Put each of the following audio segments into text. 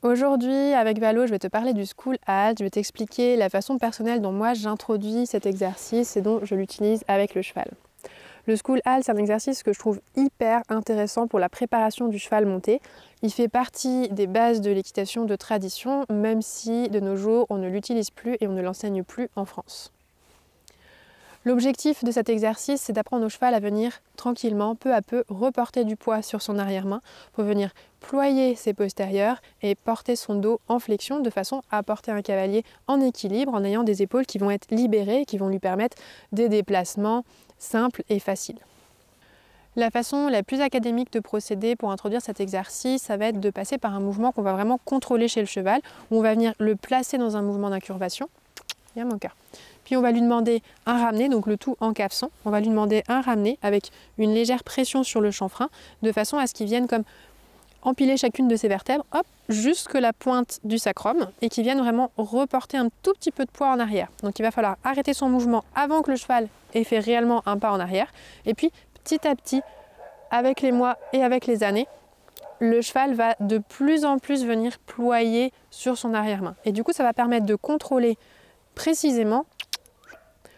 Aujourd'hui, avec Valo, je vais te parler du School Halt. Je vais t'expliquer la façon personnelle dont moi j'introduis cet exercice et dont je l'utilise avec le cheval. Le School Halt, c'est un exercice que je trouve hyper intéressant pour la préparation du cheval monté. Il fait partie des bases de l'équitation de tradition, même si de nos jours on ne l'utilise plus et on ne l'enseigne plus en France. L'objectif de cet exercice, c'est d'apprendre au cheval à venir tranquillement, peu à peu, reporter du poids sur son arrière-main pour venir ployer ses postérieurs et porter son dos en flexion de façon à porter un cavalier en équilibre en ayant des épaules qui vont être libérées et qui vont lui permettre des déplacements simples et faciles. La façon la plus académique de procéder pour introduire cet exercice, ça va être de passer par un mouvement qu'on va vraiment contrôler chez le cheval, où on va venir le placer dans un mouvement d'incurvation. Il y a mon cœur. Puis on va lui demander un ramené, donc le tout en cafson. On va lui demander un ramené avec une légère pression sur le chanfrein, de façon à ce qu'il vienne comme empiler chacune de ses vertèbres, hop, jusque la pointe du sacrum, et qu'il vienne vraiment reporter un tout petit peu de poids en arrière. Donc il va falloir arrêter son mouvement avant que le cheval ait fait réellement un pas en arrière. Et puis petit à petit, avec les mois et avec les années, le cheval va de plus en plus venir ployer sur son arrière-main. Et du coup, ça va permettre de contrôler précisément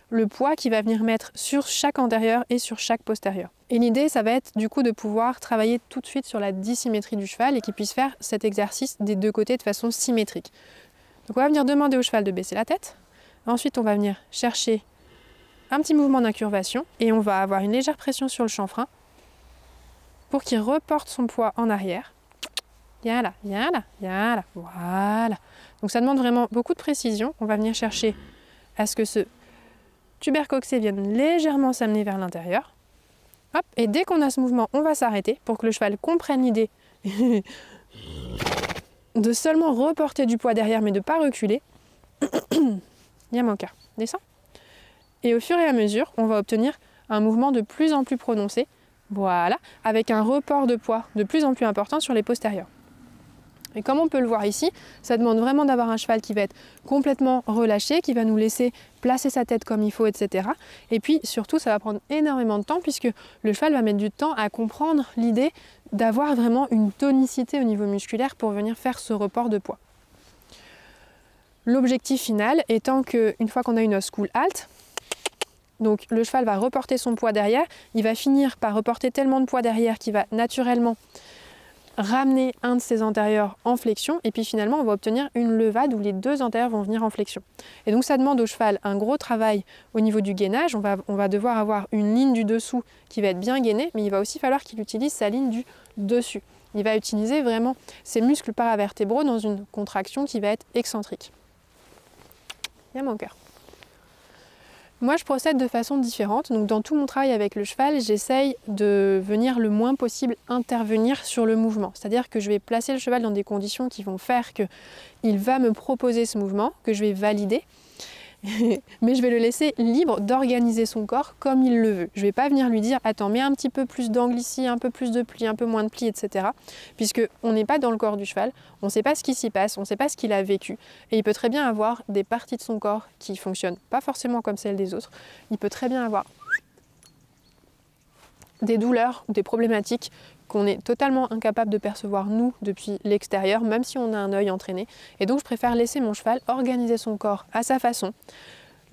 le poids qu'il va venir mettre sur chaque antérieur et sur chaque postérieur. Et l'idée, ça va être du coup de pouvoir travailler tout de suite sur la dissymétrie du cheval et qu'il puisse faire cet exercice des deux côtés de façon symétrique. Donc on va venir demander au cheval de baisser la tête. Ensuite, on va venir chercher un petit mouvement d'incurvation et on va avoir une légère pression sur le chanfrein pour qu'il reporte son poids en arrière. Viens là, viens là, viens là, voilà. Donc ça demande vraiment beaucoup de précision. On va venir chercher à ce que ce tubercoxé vienne légèrement s'amener vers l'intérieur. Hop, et dès qu'on a ce mouvement, on va s'arrêter pour que le cheval comprenne l'idée de seulement reporter du poids derrière mais de ne pas reculer. Il y a mon cœur, descend. Et au fur et à mesure, on va obtenir un mouvement de plus en plus prononcé, voilà, avec un report de poids de plus en plus important sur les postérieurs. Et comme on peut le voir ici, ça demande vraiment d'avoir un cheval qui va être complètement relâché, qui va nous laisser placer sa tête comme il faut, etc. Et puis surtout, ça va prendre énormément de temps puisque le cheval va mettre du temps à comprendre l'idée d'avoir vraiment une tonicité au niveau musculaire pour venir faire ce report de poids. L'objectif final étant qu'une fois qu'on a une School Halt, donc le cheval va reporter son poids derrière, il va finir par reporter tellement de poids derrière qu'il va naturellement ramener un de ses antérieurs en flexion et puis finalement on va obtenir une levade où les deux antérieurs vont venir en flexion. Et donc ça demande au cheval un gros travail au niveau du gainage, on va devoir avoir une ligne du dessous qui va être bien gainée, mais il va aussi falloir qu'il utilise sa ligne du dessus. Il va utiliser vraiment ses muscles paravertébraux dans une contraction qui va être excentrique. Il y a mon cœur. Moi, je procède de façon différente. Donc, dans tout mon travail avec le cheval, j'essaye de venir le moins possible intervenir sur le mouvement. C'est-à-dire que je vais placer le cheval dans des conditions qui vont faire qu'il va me proposer ce mouvement, que je vais valider. Mais je vais le laisser libre d'organiser son corps comme il le veut. Je ne vais pas venir lui dire « Attends, mets un petit peu plus d'angle ici, un peu plus de pli, un peu moins de pli, etc. » Puisqu'on n'est pas dans le corps du cheval, on ne sait pas ce qui s'y passe, on ne sait pas ce qu'il a vécu. Et il peut très bien avoir des parties de son corps qui ne fonctionnent pas forcément comme celles des autres. Il peut très bien avoir des douleurs, des problématiques qu'on est totalement incapable de percevoir nous depuis l'extérieur, même si on a un œil entraîné. Et donc je préfère laisser mon cheval organiser son corps à sa façon,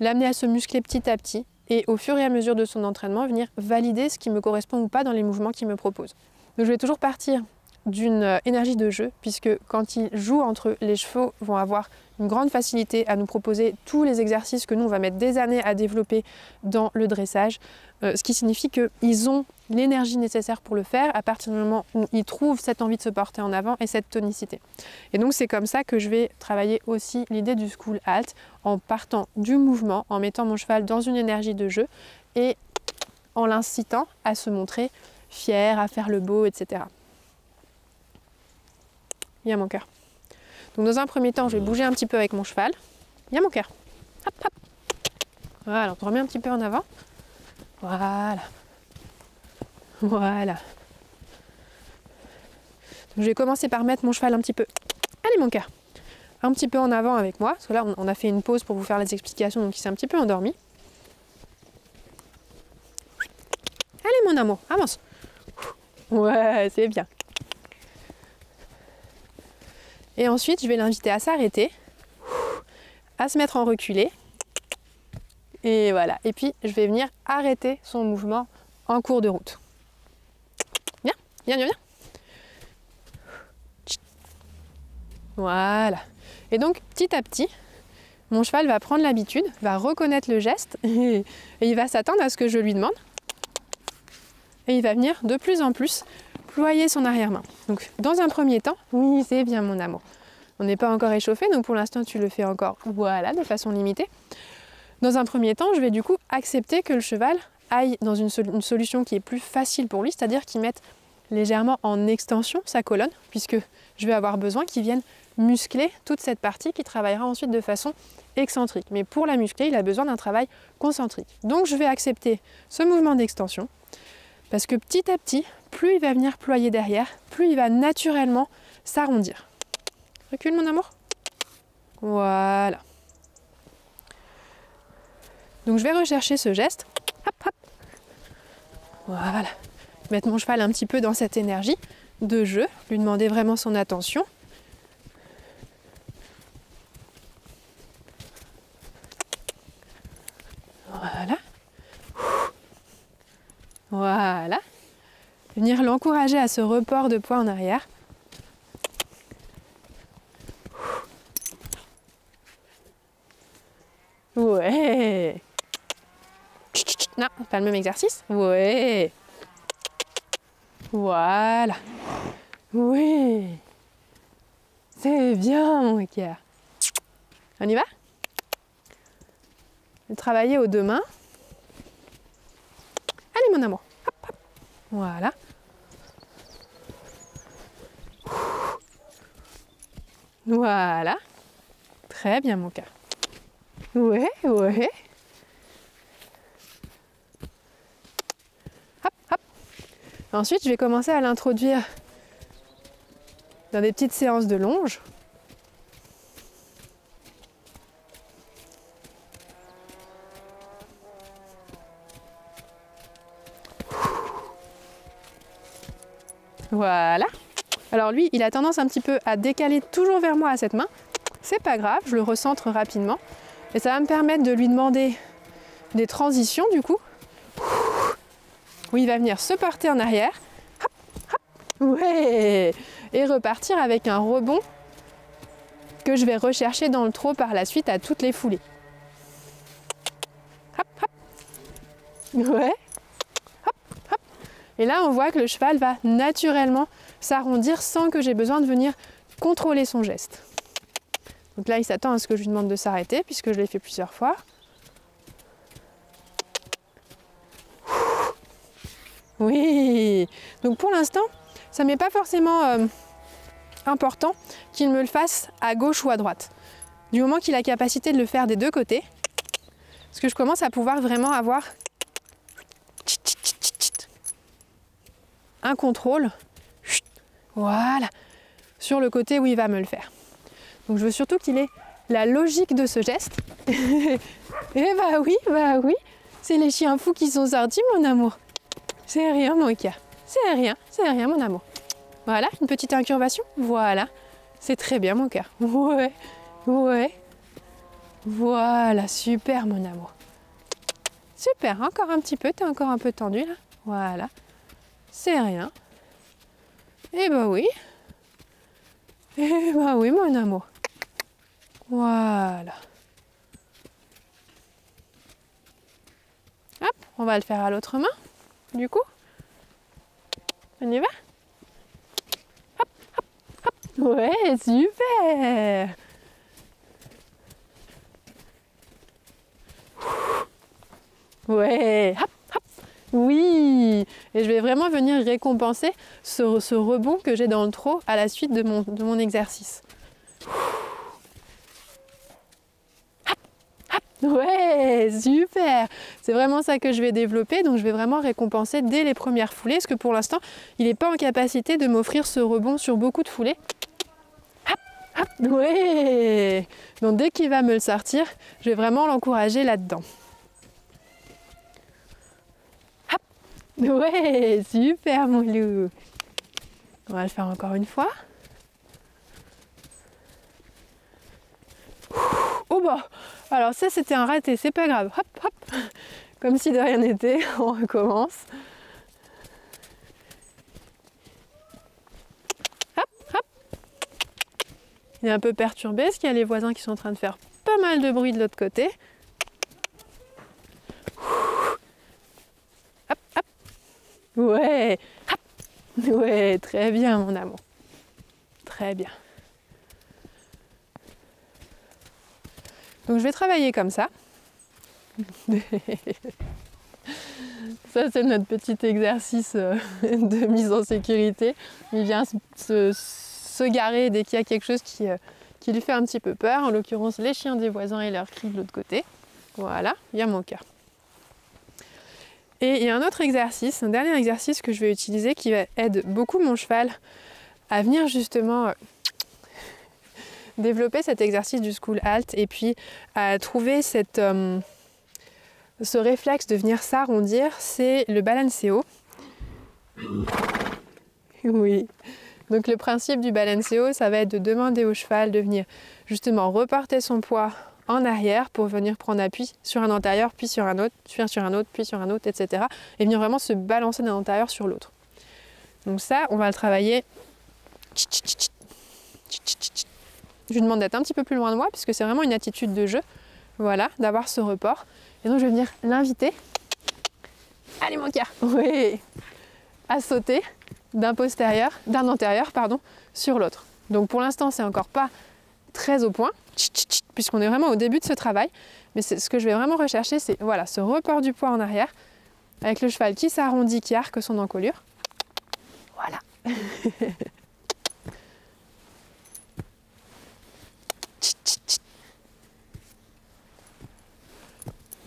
l'amener à se muscler petit à petit et au fur et à mesure de son entraînement, venir valider ce qui me correspond ou pas dans les mouvements qu'il me propose. Donc je vais toujours partir d'une énergie de jeu, puisque quand il joue entre eux, les chevaux vont avoir une grande facilité à nous proposer tous les exercices que nous, on va mettre des années à développer dans le dressage, ce qui signifie qu'ils ont l'énergie nécessaire pour le faire à partir du moment où ils trouvent cette envie de se porter en avant et cette tonicité. Et donc c'est comme ça que je vais travailler aussi l'idée du School Halt, en partant du mouvement, en mettant mon cheval dans une énergie de jeu et en l'incitant à se montrer fier, à faire le beau, etc. Il y a mon cœur. Donc dans un premier temps, je vais bouger un petit peu avec mon cheval. Il y a mon cœur. Hop, hop. Voilà, on te remet un petit peu en avant. Voilà. Voilà. Donc, je vais commencer par mettre mon cheval un petit peu. Allez mon cœur. Un petit peu en avant avec moi. Parce que là, on a fait une pause pour vous faire les explications, donc il s'est un petit peu endormi. Allez mon amour, avance. Ouais, c'est bien. Et ensuite, je vais l'inviter à s'arrêter, à se mettre en reculé. Et voilà. Et puis, je vais venir arrêter son mouvement en cours de route. Viens, viens, viens, viens. Voilà. Et donc, petit à petit, mon cheval va prendre l'habitude, va reconnaître le geste et il va s'attendre à ce que je lui demande. Et il va venir de plus en plus ployer son arrière-main. Donc, dans un premier temps, oui, c'est bien mon amour. On n'est pas encore échauffé, donc pour l'instant, tu le fais encore, voilà, de façon limitée. Dans un premier temps, je vais du coup accepter que le cheval aille dans une solution qui est plus facile pour lui, c'est-à-dire qu'il mette légèrement en extension sa colonne, puisque je vais avoir besoin qu'il vienne muscler toute cette partie qui travaillera ensuite de façon excentrique. Mais pour la muscler, il a besoin d'un travail concentrique. Donc je vais accepter ce mouvement d'extension, parce que petit à petit, plus il va venir ployer derrière, plus il va naturellement s'arrondir. Recule mon amour. Voilà. Donc je vais rechercher ce geste. Hop, hop. Voilà. Mettre mon cheval un petit peu dans cette énergie de jeu, lui demander vraiment son attention. Voilà. Voilà. Venir l'encourager à ce report de poids en arrière. Ouais. Non, pas le même exercice. Ouais. Voilà. Oui. C'est bien, mon cœur. On y va? Travailler aux deux mains. Allez, mon amour. Hop, hop. Voilà. Voilà. Très bien, mon cœur. Ouais, ouais. Hop, hop. Ensuite, je vais commencer à l'introduire dans des petites séances de longe. Voilà. Alors lui, il a tendance un petit peu à décaler toujours vers moi à cette main. C'est pas grave, je le recentre rapidement. Et ça va me permettre de lui demander des transitions du coup. Où il va venir se porter en arrière. Hop, hop. Ouais. Et repartir avec un rebond que je vais rechercher dans le trot par la suite à toutes les foulées. Hop, hop. Ouais. Hop, hop. Et là, on voit que le cheval va naturellement s'arrondir sans que j'ai besoin de venir contrôler son geste. Donc là, il s'attend à ce que je lui demande de s'arrêter puisque je l'ai fait plusieurs fois. Oui. Donc pour l'instant, ça ne m'est pas forcément important qu'il me le fasse à gauche ou à droite. Du moment qu'il a la capacité de le faire des deux côtés, parce que je commence à pouvoir vraiment avoir un contrôle, voilà, sur le côté où il va me le faire. Donc je veux surtout qu'il ait la logique de ce geste. Et bah oui, c'est les chiens fous qui sont sortis, mon amour. C'est rien, mon cœur. C'est rien, mon amour. Voilà, une petite incurvation. Voilà, c'est très bien, mon cœur. Ouais, ouais. Voilà, super, mon amour. Super, encore un petit peu, t'es encore un peu tendu là. Voilà, c'est rien. Et bah oui. Et bah oui, mon amour. Voilà. Hop, on va le faire à l'autre main, du coup. On y va? Hop, hop, hop. Ouais, super. Ouais, hop, hop. Oui. Et je vais vraiment venir récompenser ce rebond que j'ai dans le trot à la suite de mon exercice. Ouais, super. C'est vraiment ça que je vais développer, donc je vais vraiment récompenser dès les premières foulées, parce que pour l'instant, il n'est pas en capacité de m'offrir ce rebond sur beaucoup de foulées. Hop, hop, ouais. Donc dès qu'il va me le sortir, je vais vraiment l'encourager là-dedans. Hop, ouais, super mon loup. On va le faire encore une fois. bah, alors ça c'était un raté, c'est pas grave. Hop, hop. Comme si de rien n'était, on recommence. Hop, hop. Il est un peu perturbé parce qu'il y a les voisins qui sont en train de faire pas mal de bruit de l'autre côté. Hop, hop. Ouais, hop. Ouais, très bien mon amour. Très bien. Donc je vais travailler comme ça. Ça c'est notre petit exercice de mise en sécurité. Il vient se garer dès qu'il y a quelque chose qui lui fait un petit peu peur. En l'occurrence les chiens des voisins et leurs cris de l'autre côté. Voilà, il y a mon cœur. Et il y a un autre exercice, un dernier exercice que je vais utiliser qui aide beaucoup mon cheval à venir justement développer cet exercice du school halt et puis à trouver ce réflexe de venir s'arrondir, c'est le balanceo. Oui. Donc le principe du balanceo, ça va être de demander au cheval de venir justement reporter son poids en arrière pour venir prendre appui sur un antérieur, puis sur un autre, puis sur un autre, puis sur un autre, etc. Et venir vraiment se balancer d'un antérieur sur l'autre. Donc ça, on va le travailler. Je lui demande d'être un petit peu plus loin de moi puisque c'est vraiment une attitude de jeu, voilà, d'avoir ce report. Et donc je vais venir l'inviter, allez mon cœur, oui, à sauter d'un antérieur, sur l'autre. Donc pour l'instant c'est encore pas très au point, puisqu'on est vraiment au début de ce travail, mais ce que je vais vraiment rechercher, c'est voilà, ce report du poids en arrière, avec le cheval qui s'arrondit, qui arque son encolure. Voilà.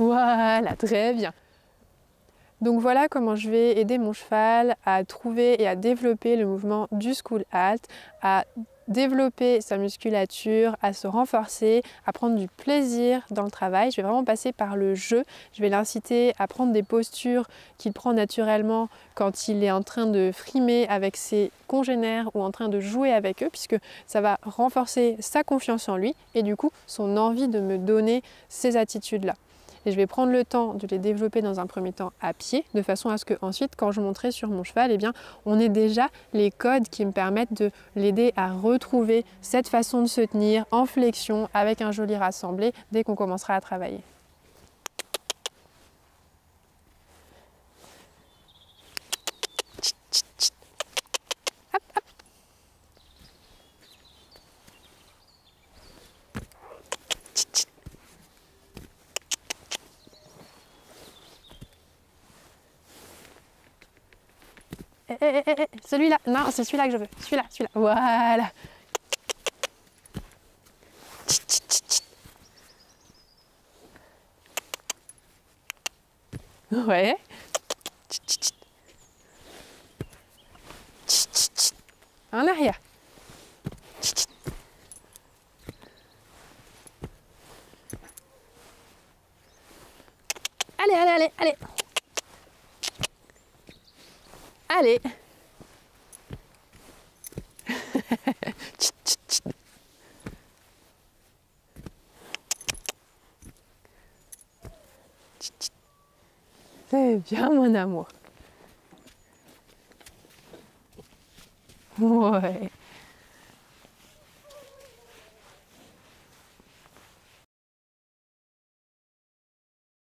Voilà, très bien. Donc voilà comment je vais aider mon cheval à trouver et à développer le mouvement du school halt, à développer sa musculature, à se renforcer, à prendre du plaisir dans le travail. Je vais vraiment passer par le jeu. Je vais l'inciter à prendre des postures qu'il prend naturellement quand il est en train de frimer avec ses congénères ou en train de jouer avec eux, puisque ça va renforcer sa confiance en lui et du coup son envie de me donner ces attitudes-là. Et je vais prendre le temps de les développer dans un premier temps à pied, de façon à ce que ensuite, quand je monterai sur mon cheval, eh bien, on ait déjà les codes qui me permettent de l'aider à retrouver cette façon de se tenir en flexion avec un joli rassemblé dès qu'on commencera à travailler. Hop, hop. Celui-là, non, c'est celui-là que je veux. Celui-là, voilà. Ouais. En arrière. Allez, allez, allez, allez. Allez. C'est bien mon amour. Ouais.